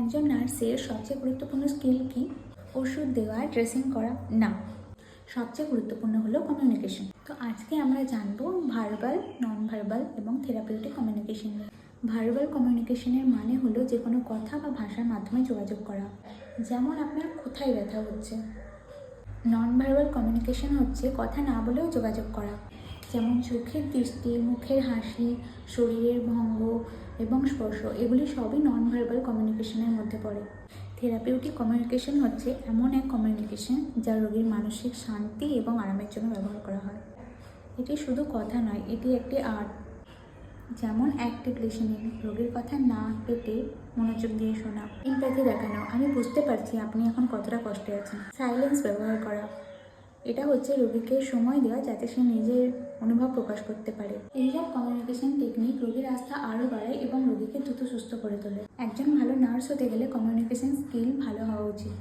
একজন নার্সের সবচেয়ে গুরুত্বপূর্ণ স্কিল কি? ওষুধ দেওয়া, ড্রেসিং করা? না, সবচেয়ে গুরুত্বপূর্ণ হলো কমিউনিকেশন। তো আজকে আমরা জানবো ভার্বাল, নন ভার্বাল এবং থেরাপিউটিক কমিউনিকেশন নিয়ে। ভার্বাল কমিউনিকেশনের মানে হলো যে কোনো কথা বা ভাষার মাধ্যমে যোগাযোগ করা, যেমন আপনার কোথায় ব্যথা হচ্ছে। নন ভার্বাল কমিউনিকেশন হচ্ছে কথা না বলেও যোগাযোগ করা, যেমন চোখের দৃষ্টি, মুখের হাসি, শরীরের ভঙ্গ এবং স্পর্শ, এগুলি সবই নন ভার্বাল কমিউনিকেশনের মধ্যে পড়ে। থেরাপিউটিক কমিউনিকেশন হচ্ছে এমন এক কমিউনিকেশন যা রোগীর মানসিক শান্তি এবং আরামের জন্য ব্যবহার করা হয়। এটি শুধু কথা নয়, এটি একটি আর্ট। যেমন অ্যাক্টিভ লিসেনিং, রোগীর কথা না কেটে মনোযোগ দিয়ে শোনা। এমপ্যাথি দেখানো, আমি বুঝতে পারছি আপনি এখন কতটা কষ্টে আছেন। সাইলেন্স ব্যবহার করা, এটা হচ্ছে রোগীকে সময় দেওয়া যাতে সে নিজের অনুভব প্রকাশ করতে পারে। এইসব কমিউনিকেশন টেকনিক রোগীর আস্থা আরও বাড়ায় এবং রোগীকে দ্রুত সুস্থ করে তোলে। একজন ভালো নার্স হতে গেলে কমিউনিকেশন স্কিল ভালো হওয়া উচিত।